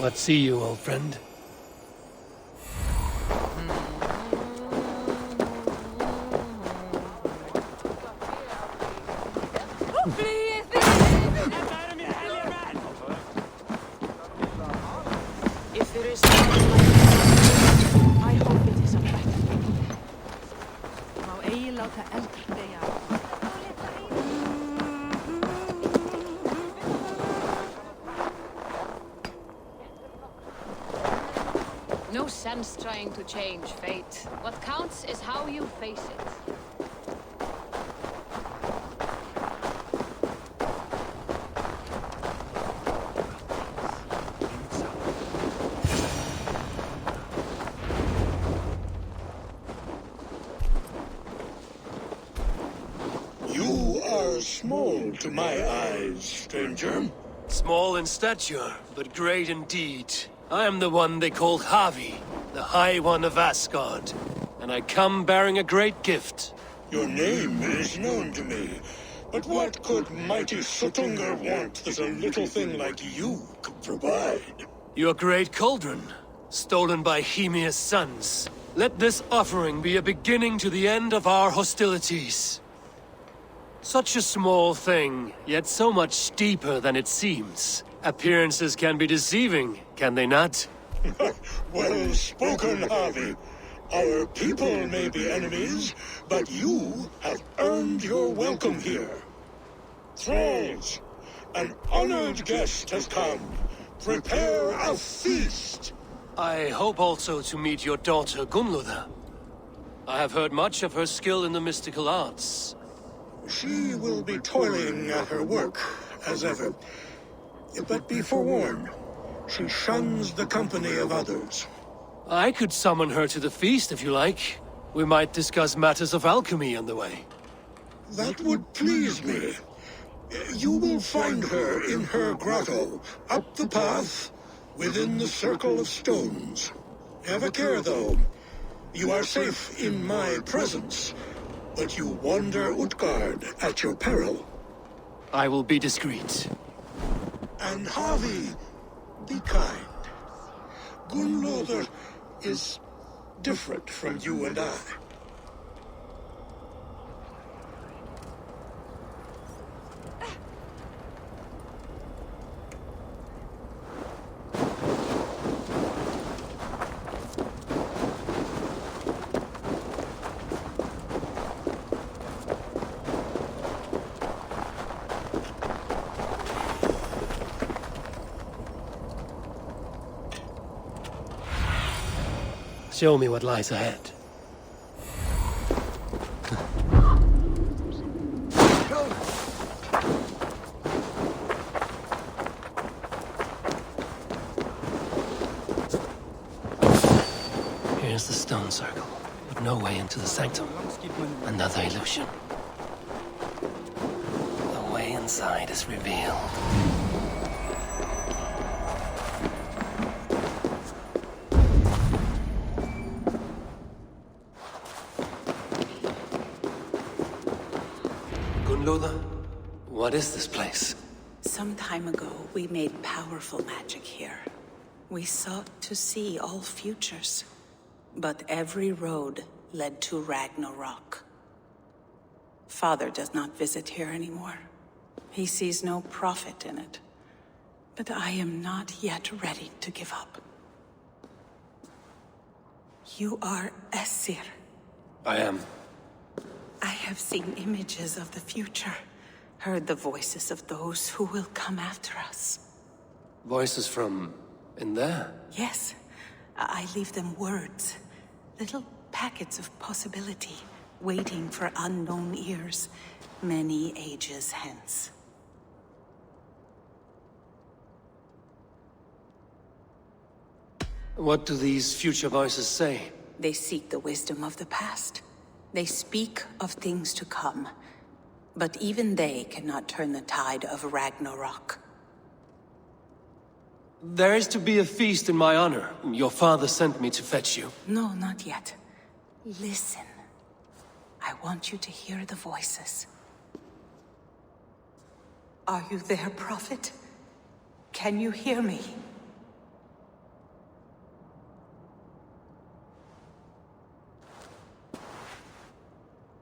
What see you, old friend? If there is someone like I hope it is a better thing. Má eigi láta eldr deyja. No sense trying to change fate. What counts is how you face it. You are small to my eyes, stranger. Small in stature, but great in deed. I am the one they call Havi, the High One of Asgard. And I come bearing a great gift. Your name is known to me, but what could mighty SUTTUNGR want that a little thing like you could provide? Your great cauldron, stolen by Hymia's sons. Let this offering be a beginning to the end of our hostilities. Such a small thing, yet so much deeper than it seems. Appearances can be deceiving, can they not? Well spoken, Havi. Our people may be enemies, but you have earned your welcome here. Thralls, an honored guest has come. Prepare a feast. I hope also to meet your daughter Gunnlóða. I have heard much of her skill in the mystical arts. She will be toiling at her work, as ever. But be forewarned, she shuns the company of others. I could summon her to the feast if you like. We might discuss matters of alchemy on the way. That would please me. You will find her in her grotto, up the path, within the circle of stones. Have a care, though. You are safe in my presence, but you wander Utgard at your peril. I will be discreet. And Havi, be kind. Gunnlóða is different from you and I. Show me what lies ahead. Here's the stone circle, but no way into the sanctum. Another illusion. The way inside is revealed. Gunnlóða, what is this place? Some time ago, we made powerful magic here. We sought to see all futures, but every road led to Ragnarok. Father does not visit here anymore. He sees no profit in it. But I am not yet ready to give up. You are Æsir. I am. I have seen images of the future, heard the voices of those who will come after us. Voices from in there? Yes, I leave them words, little packets of possibility, waiting for unknown ears, many ages hence. What do these future voices say? They seek the wisdom of the past. They speak of things to come, but even they cannot turn the tide of Ragnarok. There is to be a feast in my honor. Your father sent me to fetch you. No, not yet. Listen. I want you to hear the voices. Are you there, Prophet? Can you hear me?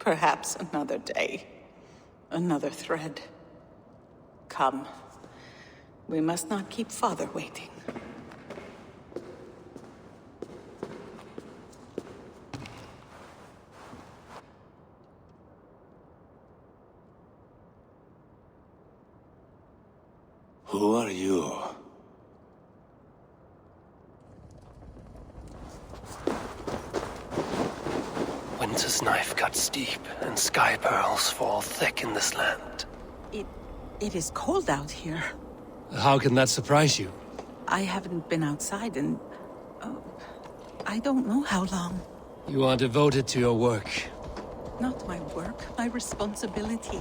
Perhaps another day. Another thread. Come. We must not keep Father waiting. Who are you? Winter's knife cuts deep, and sky pearls fall thick in this land. It is cold out here. How can that surprise you? I haven't been outside in... I don't know how long. You are devoted to your work. Not my work, my responsibility.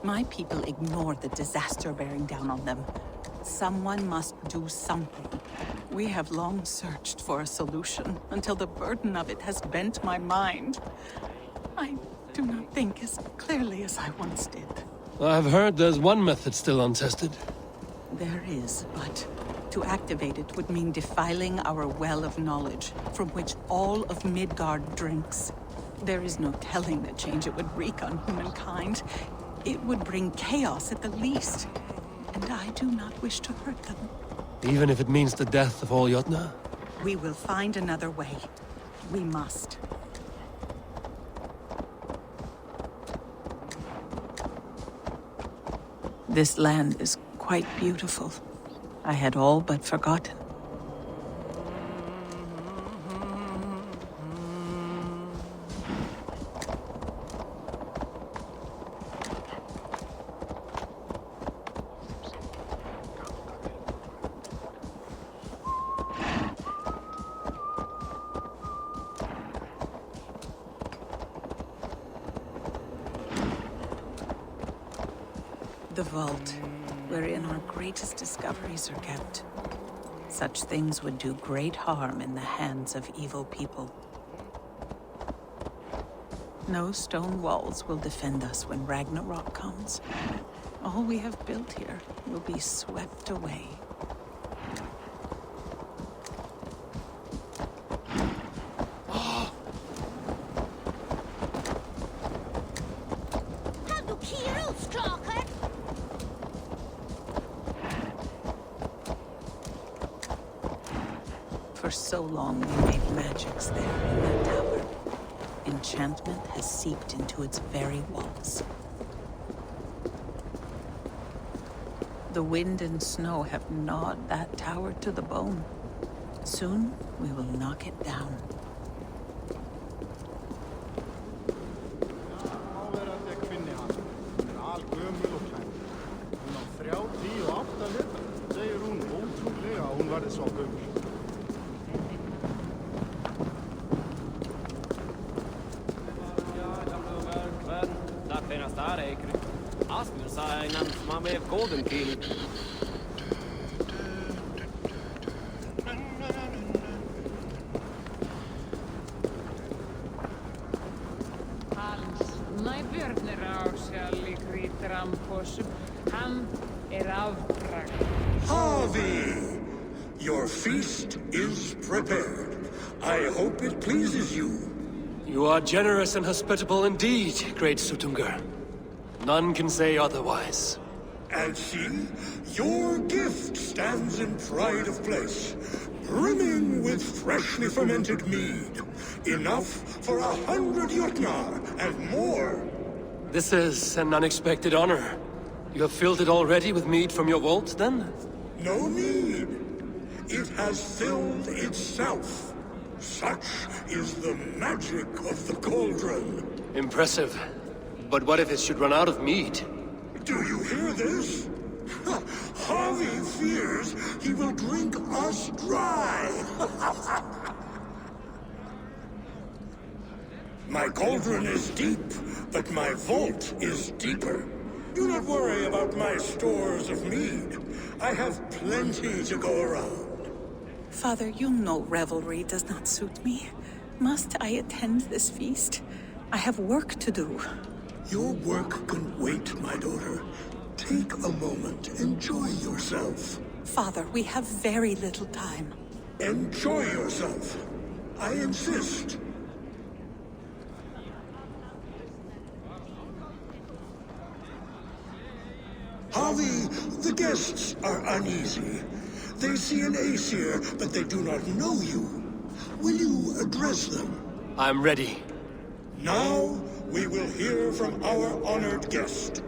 My people ignore the disaster bearing down on them. Someone must do something. We have long searched for a solution until the burden of it has bent my mind. I do not think as clearly as I once did. I've heard there's one method still untested. There is, but to activate it would mean defiling our well of knowledge, from which all of Midgard drinks. There is no telling the change it would wreak on humankind. It would bring chaos at the least, and I do not wish to hurt them. Even if it means the death of all Jotnar? We will find another way. We must. This land is quite beautiful. I had all but forgotten. The vault, wherein our greatest discoveries are kept. Such things would do great harm in the hands of evil people. No stone walls will defend us when Ragnarok comes. All we have built here will be swept away. For so long we made magics there in that tower. Enchantment has seeped into its very walls. The wind and snow have gnawed that tower to the bone. Soon we will knock it down. Golden King. Hans, my björnir á sjálf í Krítrampos. Hann afbragð. Harvey! Your feast is prepared. I hope it pleases you. You are generous and hospitable indeed, great SUTTUNGR. None can say otherwise. And see, your gift stands in pride of place, brimming with freshly fermented mead. Enough for 100 Jotnar and more. This is an unexpected honor. You have filled it already with mead from your vault, then? No need. It has filled itself. Such is the magic of the cauldron. Impressive. But what if it should run out of mead? Do you hear this? Harvey fears he will drink us dry. My cauldron is deep, but my vault is deeper. Do not worry about my stores of mead. I have plenty to go around. Father, you know revelry does not suit me. Must I attend this feast? I have work to do. Your work can wait, my daughter. Take a moment. Enjoy yourself. Father, we have very little time. Enjoy yourself. I insist. guests are uneasy. They see an Aesir, but they do not know you. Will you address them? I'm ready. Now, we will hear from our honored guest.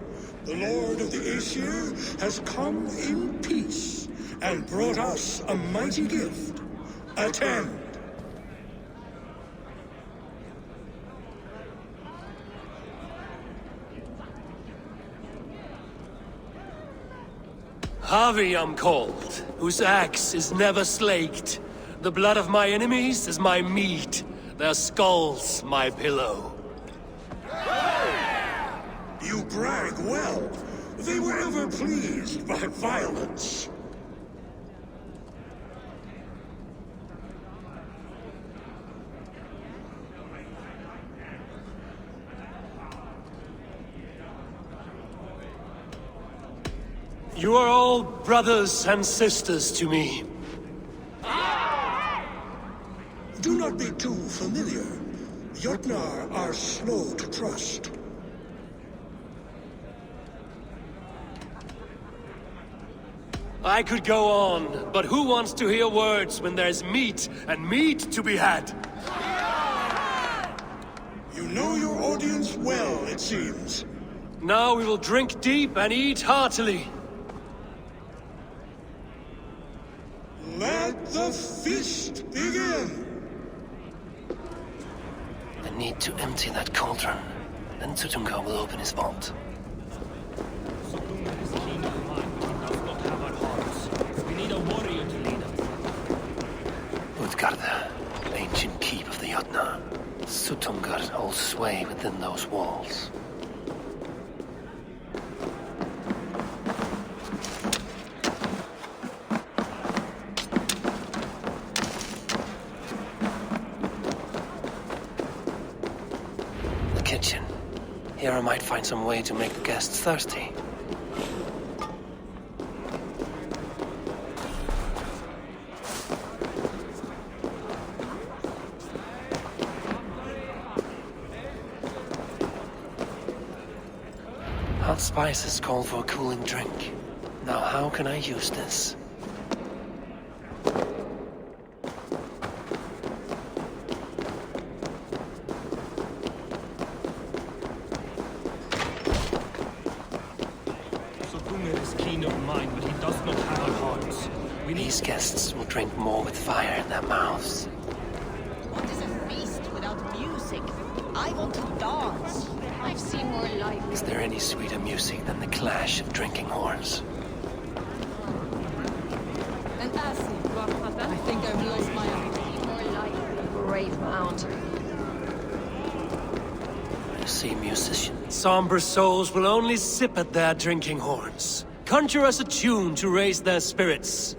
The Lord of the Aesir has come in peace, and brought us a mighty gift. Attend. Harvey I'm called, whose axe is never slaked. The blood of my enemies is my meat, their skulls my pillow. You brag well. They were ever pleased by violence. You are all brothers and sisters to me. Do not be too familiar. Jotnar are slow to trust. I could go on, but who wants to hear words when there's meat and meat to be had? You know your audience well, it seems. Now we will drink deep and eat heartily. Let the feast begin! I need to empty that cauldron. Then SUTTUNGR will open his vault. SUTTUNGR is keen of mind, but he does not have our hearts. We need a warrior to lead us. Utgarda, ancient keep of the Jotnar. SUTTUNGR holds sway within those walls. Kitchen. Here I might find some way to make the guests thirsty. Hot spices call for a cooling drink. Now how can I use this? These guests will drink more with fire in their mouths. What is a feast without music? I want to dance. I've seen more life. Is there any sweeter music than the clash of drinking horns? And Assi, I think I've lost my eye. More life. Brave mount. I see musicians. Somber souls will only sip at their drinking horns. Conjure us a tune to raise their spirits.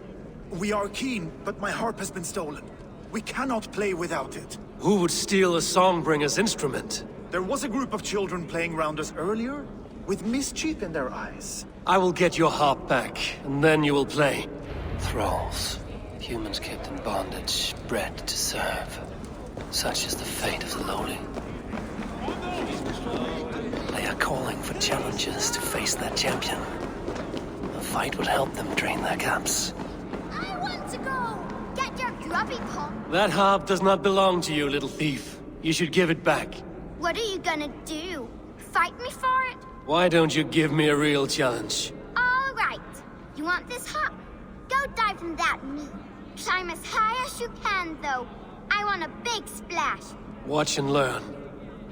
We are keen, but my harp has been stolen. We cannot play without it. Who would steal a songbringer's instrument? There was a group of children playing round us earlier, with mischief in their eyes. I will get your harp back, and then you will play. Thralls. Humans kept in bondage, bred to serve. Such is the fate of the lowly. They are calling for challengers to face their champion. A fight would help them drain their cups. I want to go! Get your grubby paw! That harp does not belong to you, little thief. You should give it back. What are you gonna do? Fight me for it? Why don't you give me a real challenge? All right. You want this harp? Go dive in that meat. Climb as high as you can, though. I want a big splash. Watch and learn.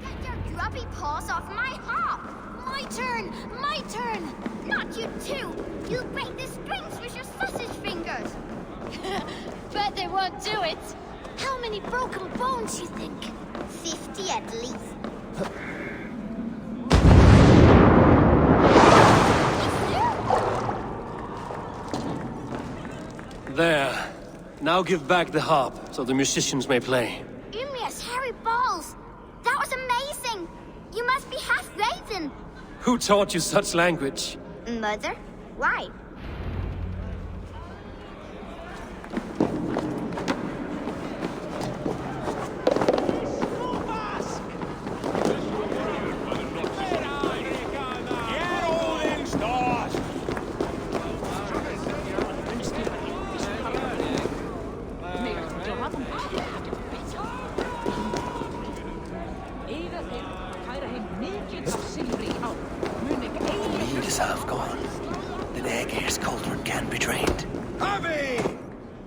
Get your grubby paws off my harp! My turn! My turn! Not you too! You'll break the strings with your sausage fingers! Bet they won't do it. How many broken bones, you think? 50 at least. There. Now give back the harp, so the musicians may play. Ymir's hairy balls! That was amazing! You must be half raven! Who taught you such language? Mother? Why? Aegir's cauldron can be drained. Harvey!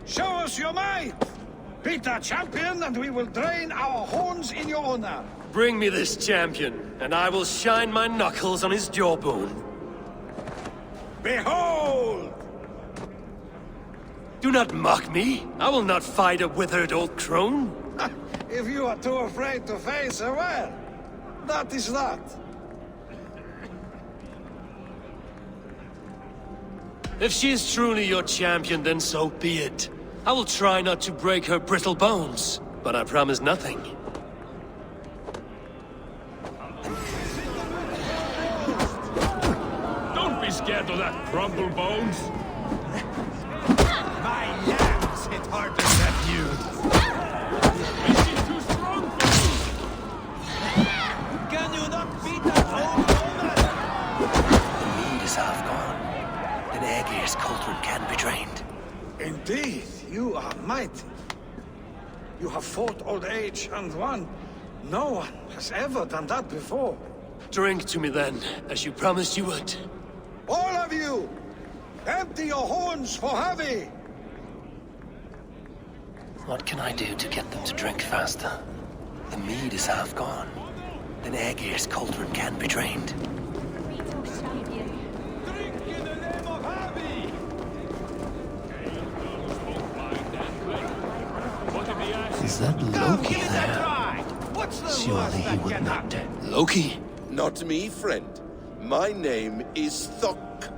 Show us your might! Beat our champion and we will drain our horns in your honor. Bring me this champion, and I will shine my knuckles on his jawbone. Behold! Do not mock me. I will not fight a withered old crone. If you are too afraid to face her, well, that is that. If she is truly your champion, then so be it. I will try not to break her brittle bones, but I promise nothing. Don't be scared of that crumble bones. My lambs hit harder than you. Is she too strong for you? Can you not beat that old woman? The mead is half gone. Then Aegir's cauldron can be drained. Indeed, you are mighty. You have fought old age and won. No one has ever done that before. Drink to me then, as you promised you would. All of you! Empty your horns for Harvey! What can I do to get them to drink faster? The mead is half gone. Then Aegir's cauldron can be drained. Drink in the name of Harvey! Is that Loki there? What's the Surely worst he that would can not happen? dare. Loki? Not me, friend. My name is Thok.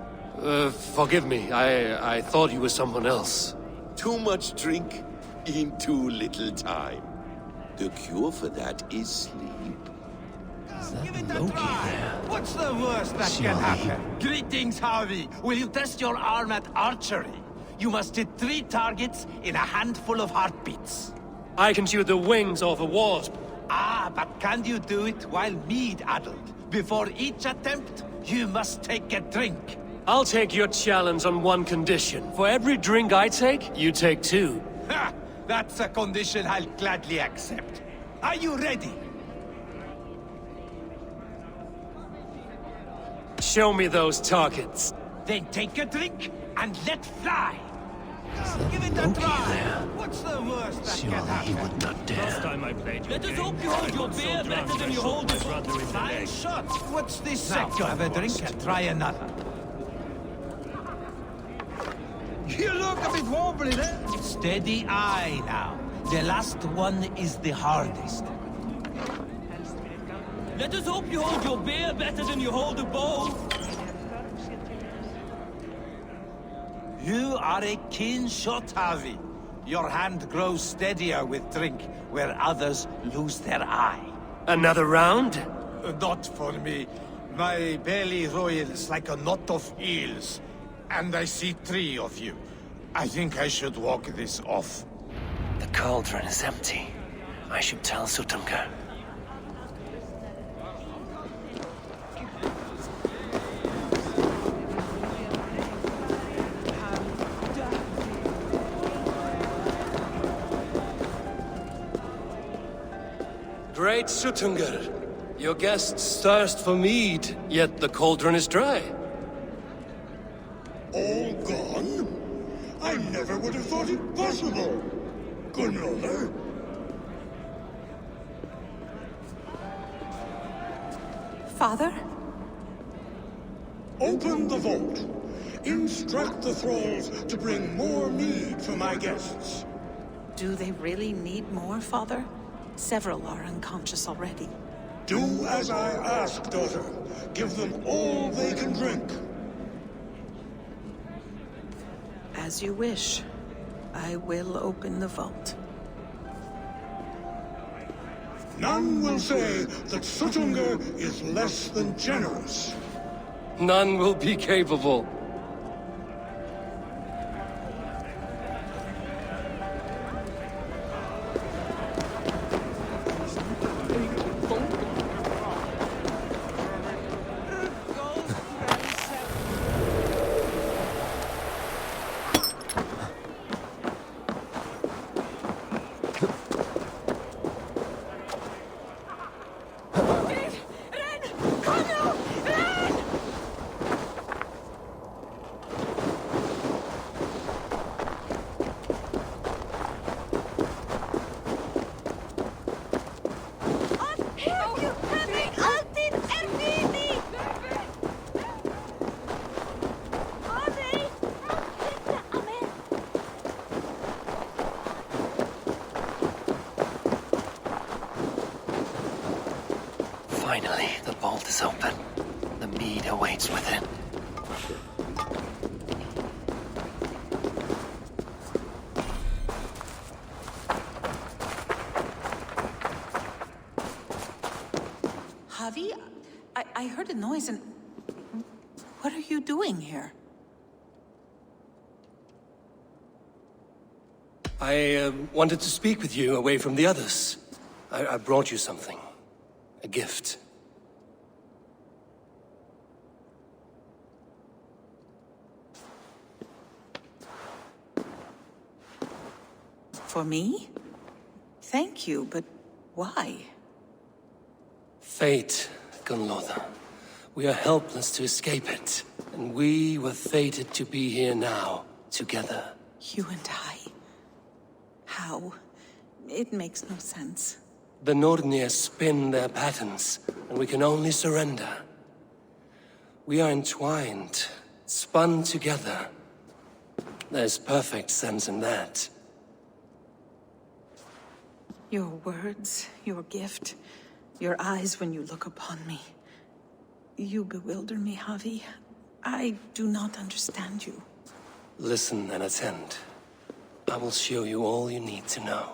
Forgive me. I thought you were someone else. Too much drink in too little time. The cure for that is sleep. Give it a Loki try. there? What's the worst that Surely can he- happen? Greetings, Harvey. Will you test your arm at archery? You must hit 3 targets in a handful of heartbeats. I can shoot the wings off a wasp. Ah, but can you do it while mead-addled? Before each attempt, you must take a drink. I'll take your challenge on one condition. For every drink I take, you take 2. Ha! That's a condition I'll gladly accept. Are you ready? Show me those targets. Then take a drink and let fly. Give it a Loki try. there? What's the worst that can Surely he happen? would not Last dare. time I played Let your us game, hope you hold I your got so beer drunk better than you I hold shot it. my brother in the Fine leg. shot. What's this Now, now? Have a drink first. and try another. You look a bit wobbly there. Steady eye now. The last one is the hardest. Let us hope you hold your beer better than you hold a bow. You are a keen shot, Harvey. Your hand grows steadier with drink, where others lose their eye. Another round? Not for me. My belly roils like a knot of eels. And I see 3 of you. I think I should walk this off. The cauldron is empty. I should tell SUTTUNGR. Great SUTTUNGR, your guests thirst for mead, yet the cauldron is dry. All gone? I never would have thought it possible. Gunnar? Father? Open the vault. Instruct the thralls to bring more mead for my guests. Do they really need more, Father? Several are unconscious already. Do as I ask, daughter. Give them all they can drink. As you wish. I will open the vault. None will say that SUTTUNGR is less than generous. None will be capable. is open. The mead awaits within. Javi, I heard a noise and... What are you doing here? I wanted to speak with you away from the others. I brought you something. A gift. For me? Thank you, but why? Fate, Gunlotha. We are helpless to escape it. And we were fated to be here now, together. You and I? How? It makes no sense. The Nordnir spin their patterns, and we can only surrender. We are entwined, spun together. There's perfect sense in that. Your words, your gift, your eyes when you look upon me. You bewilder me, Javi. I do not understand you. Listen and attend. I will show you all you need to know.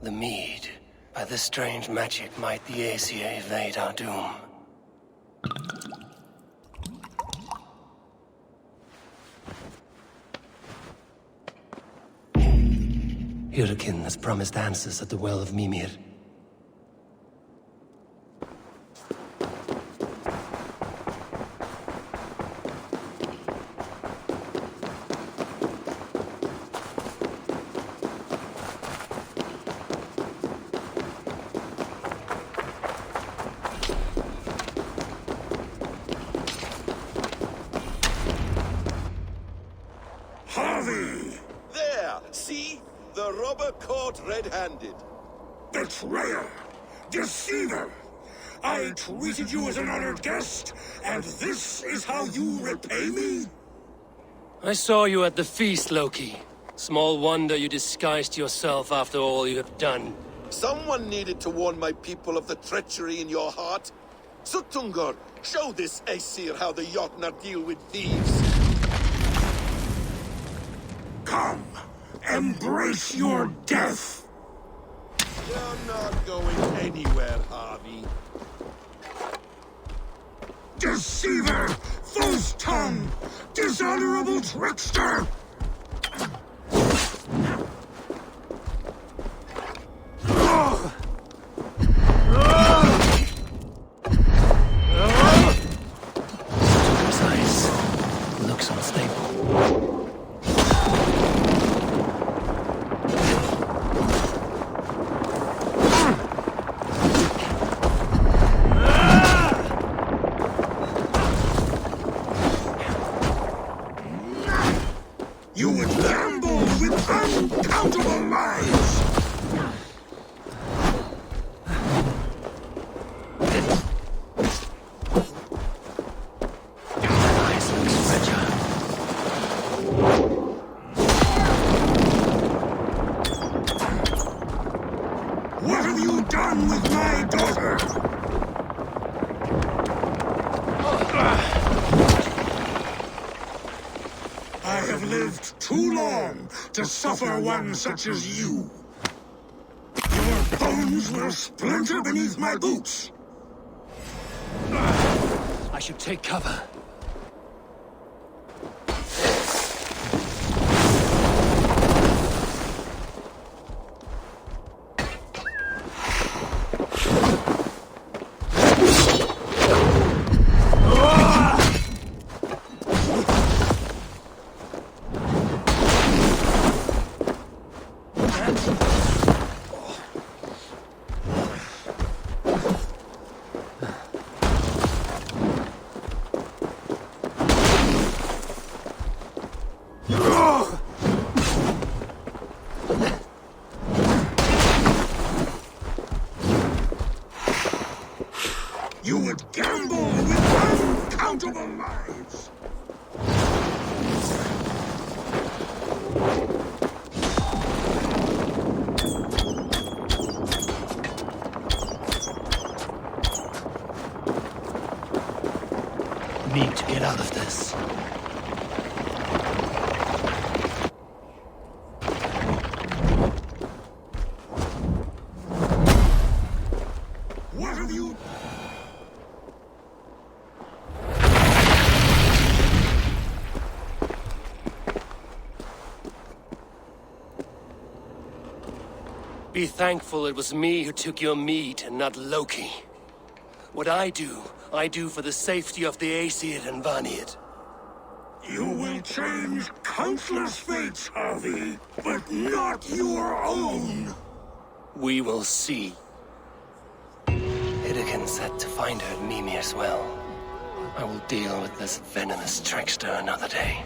The mead. By this strange magic might the Aesir evade our doom. Hyrkin has promised answers at the Well of Mimir. Harvey! There! See? The robber caught red-handed. Betrayer! Deceiver! I treated you as an honored guest, and this is how you repay me? I saw you at the feast, Loki. Small wonder you disguised yourself after all you have done. Someone needed to warn my people of the treachery in your heart. SUTTUNGR, show this Aesir how the Jotnar deal with thieves. Come, embrace your death. You're not going anywhere, Harvey. Deceiver! False tongue! Dishonorable trickster! Precise. Looks unstable. You would gamble with uncountable lives! What have you done with my daughter? I have lived too long to suffer one such as you. Your bones will splinter beneath my boots. I should take cover. You would gamble with uncountable lives! Need to get out of this. What have you... Be thankful it was me who took your meat and not Loki. What I do for the safety of the Aesir and Vanir. You will change countless fates, Harvey, but not your own! We will see. Hidekin said to find her at Mimir's well. I will deal with this venomous trickster another day.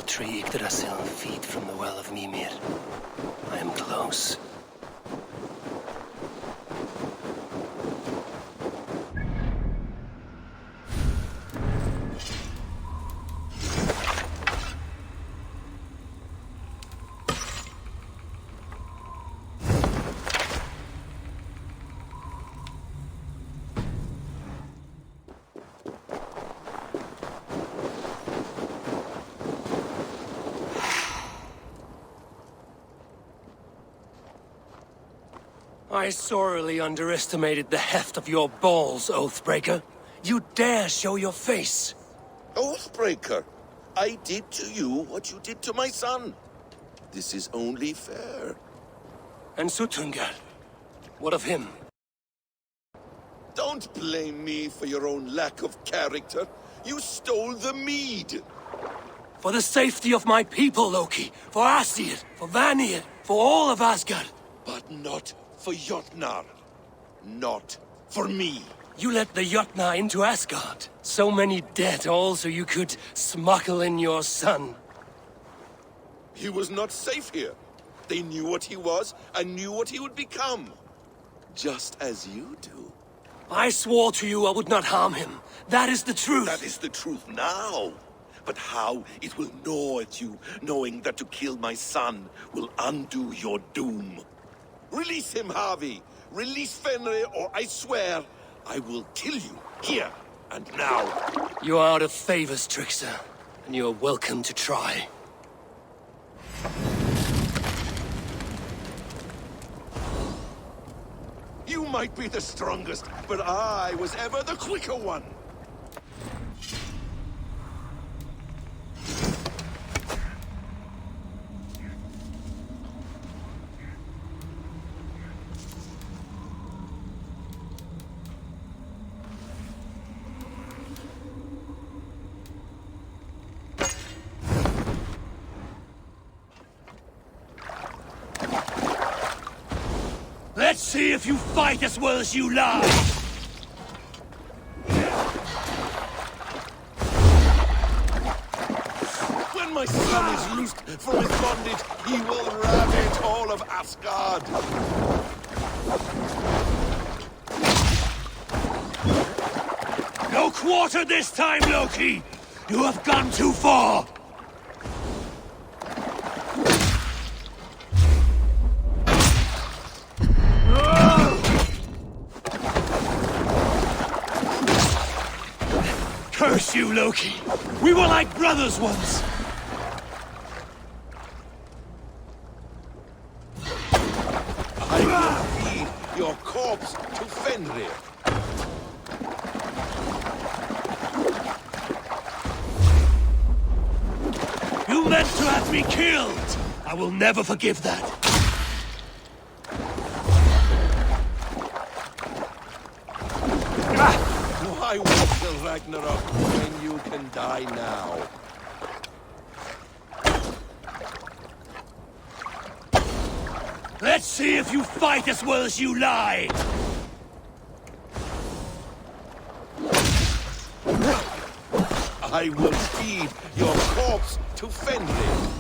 Tree Yggdrasil feed from the well of Mimir. I am close. I sorely underestimated the heft of your balls, Oathbreaker. You dare show your face. Oathbreaker, I did to you what you did to my son. This is only fair. And SUTTUNGR, what of him? Don't blame me for your own lack of character. You stole the mead. For the safety of my people, Loki. For Aesir, for Vanir, for all of Asgard. But not for Jotnar. Not for me. You let the Jotnar into Asgard. So many dead, all so you could smuggle in your son. He was not safe here. They knew what he was and knew what he would become. Just as you do. I swore to you I would not harm him. That is the truth. That is the truth now. But how it will gnaw at you, knowing that to kill my son will undo your doom. Release him, Harvey. Release Fenrir, or I swear, I will kill you, here and now. You are out of favors, trickster. And you are welcome to try. You might be the strongest, but I was ever the quicker one. Let's see if you fight as well as you lie! When my son is loosed from his bondage, he will ravage all of Asgard. No quarter this time, Loki! You have gone too far! Curse you, Loki! We were like brothers once! I will feed your corpse to Fenrir. You meant to have me killed! I will never forgive that! Why wait till Ragnarok when you can die now? Let's see if you fight as well as you lie! I will feed your corpse to Fenrir.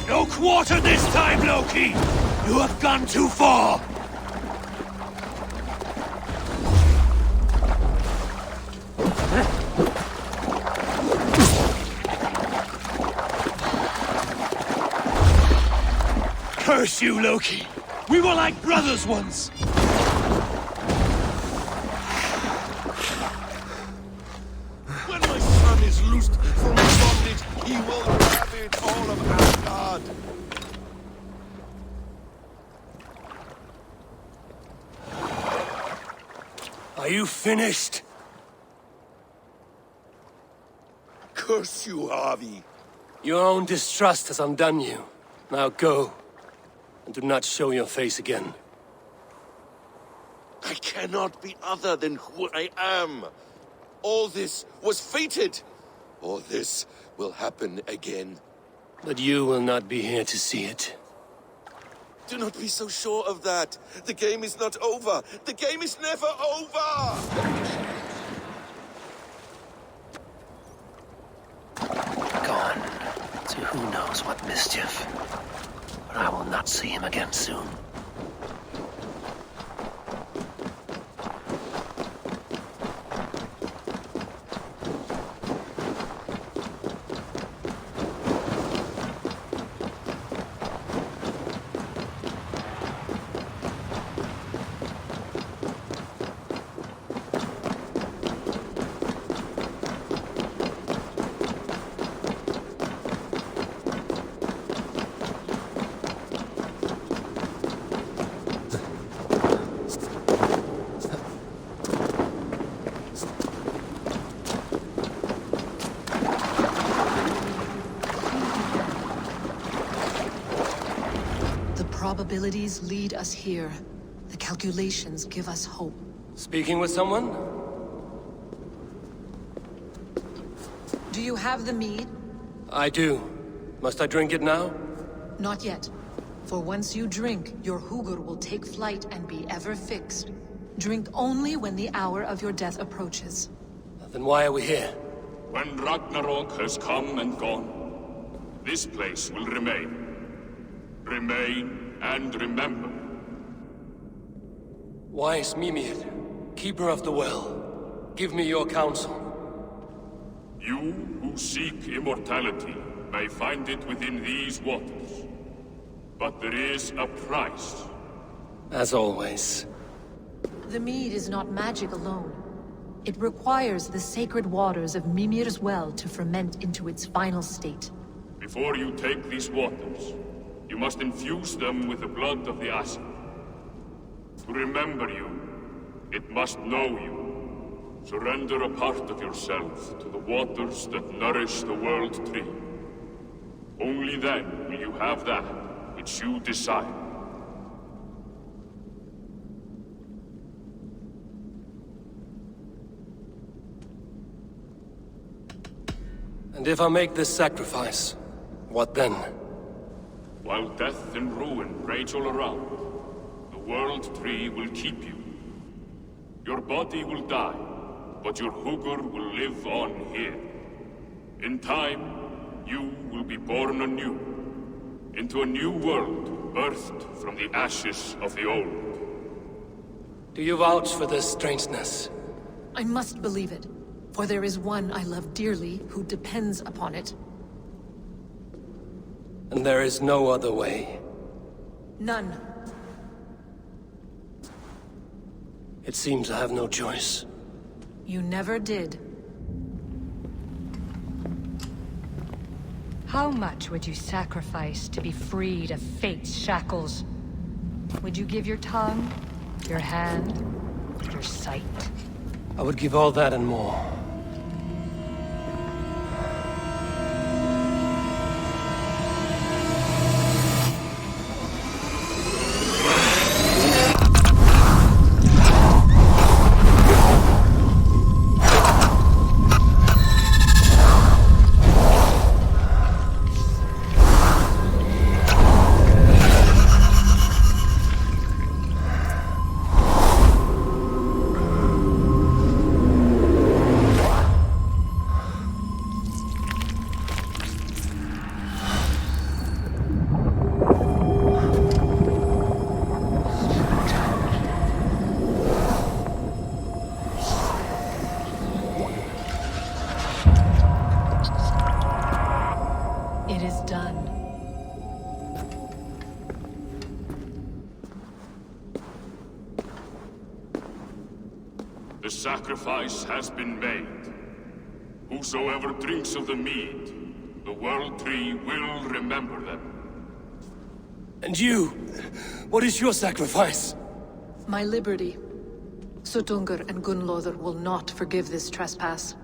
No quarter this time, Loki! You have gone too far! Curse you, Loki! We were like brothers once! When my son is loosed from his bondage, he will ravage all of Asgard. Are you finished? Curse you, Harvey. Your own distrust has undone you. Now go. And do not show your face again. I cannot be other than who I am. All this was fated. All this will happen again. But you will not be here to see it. Do not be so sure of that. The game is not over. The game is never over! Gone to who knows what mischief. But I will not see him again soon. probabilities lead us here. The calculations give us hope. Speaking with someone? Do you have the mead? I do. Must I drink it now? Not yet. For once you drink, your hugr will take flight and be ever fixed. Drink only when the hour of your death approaches. Then why are we here? When Ragnarok has come and gone, this place will remain. Remain and remember. Wise Mimir, keeper of the well, give me your counsel. You who seek immortality may find it within these waters. But there is a price. As always. The mead is not magic alone. It requires the sacred waters of Mimir's well to ferment into its final state. Before you take these waters, you must infuse them with the blood of the Ashen. To remember you, it must know you. Surrender a part of yourself to the waters that nourish the World Tree. Only then will you have that which you desire. And if I make this sacrifice, what then? While death and ruin rage all around, the World Tree will keep you. Your body will die, but your hugr will live on here. In time, you will be born anew, into a new world birthed from the ashes of the old. Do you vouch for this strangeness? I must believe it, for there is one I love dearly who depends upon it. And there is no other way. None. It seems I have no choice. You never did. How much would you sacrifice to be freed of fate's shackles? Would you give your tongue, your hand, your sight? I would give all that and more. The sacrifice has been made. Whosoever drinks of the mead, the World Tree will remember them. And you? What is your sacrifice? My liberty. SUTTUNGR and Gunnlóðr will not forgive this trespass.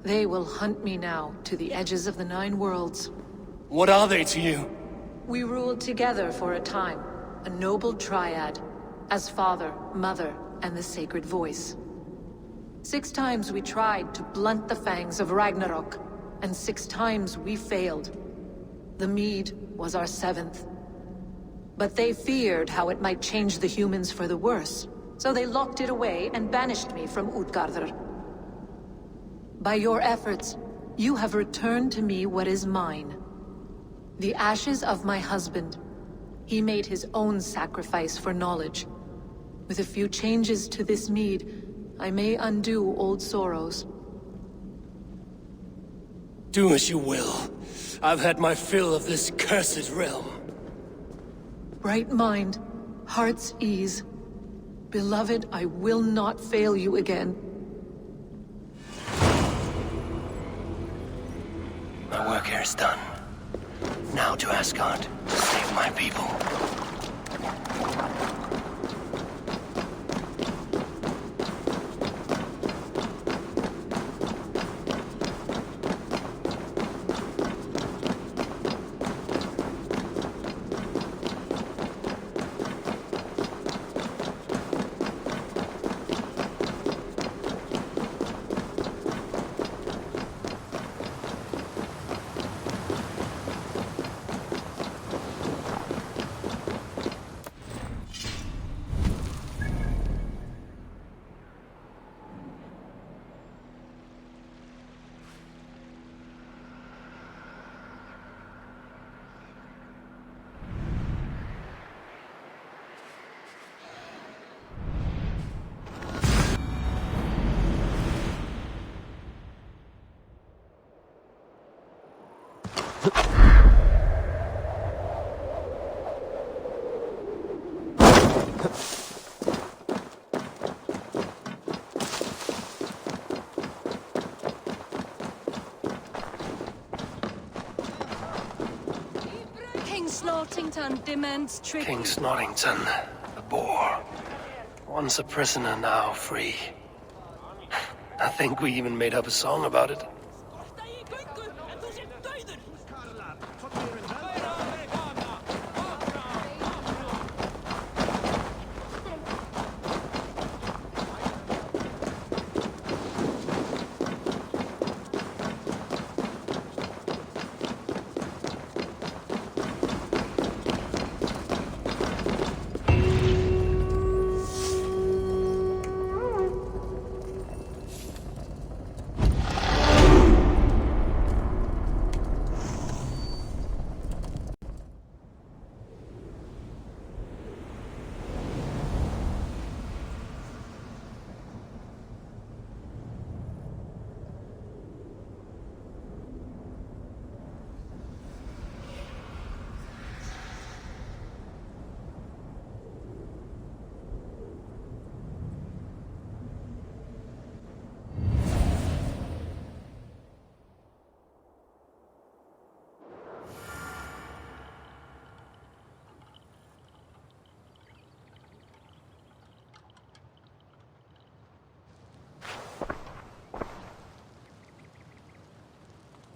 They will hunt me now to the edges of the 9 worlds. What are they to you? We ruled together for a time, a noble triad, as father, mother, and the sacred voice. 6 times we tried to blunt the fangs of Ragnarok, and 6 times we failed. The mead was our 7th. But they feared how it might change the humans for the worse, so they locked it away and banished me from Utgardr. By your efforts, you have returned to me what is mine. The ashes of my husband. He made his own sacrifice for knowledge. With a few changes to this mead, I may undo old sorrows. Do as you will. I've had my fill of this cursed realm. Right mind, heart's ease. Beloved, I will not fail you again. My work here is done. Now to Asgard, to save my people. Snortington demands trick. King Snortington, the boar. Once a prisoner, now free. I think we even made up a song about it.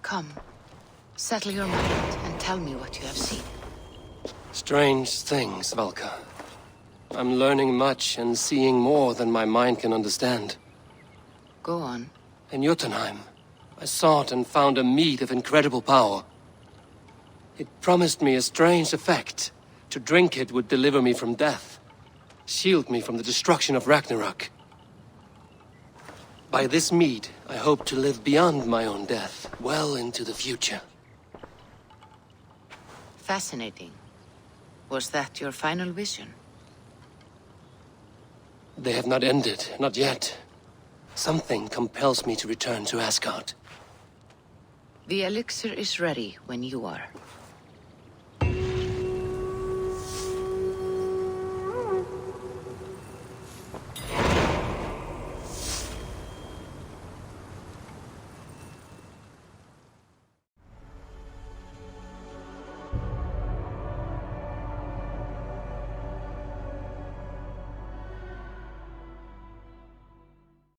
Come, settle your mind and tell me what you have seen. Strange things, Valka. I'm learning much and seeing more than my mind can understand. Go on. In Jotunheim, I sought and found a mead of incredible power. It promised me a strange effect. To drink it would deliver me from death, shield me from the destruction of Ragnarok. By this mead, I hope to live beyond my own death, well into the future. Fascinating. Was that your final vision? They have not ended, not yet. Something compels me to return to Asgard. The elixir is ready when you are.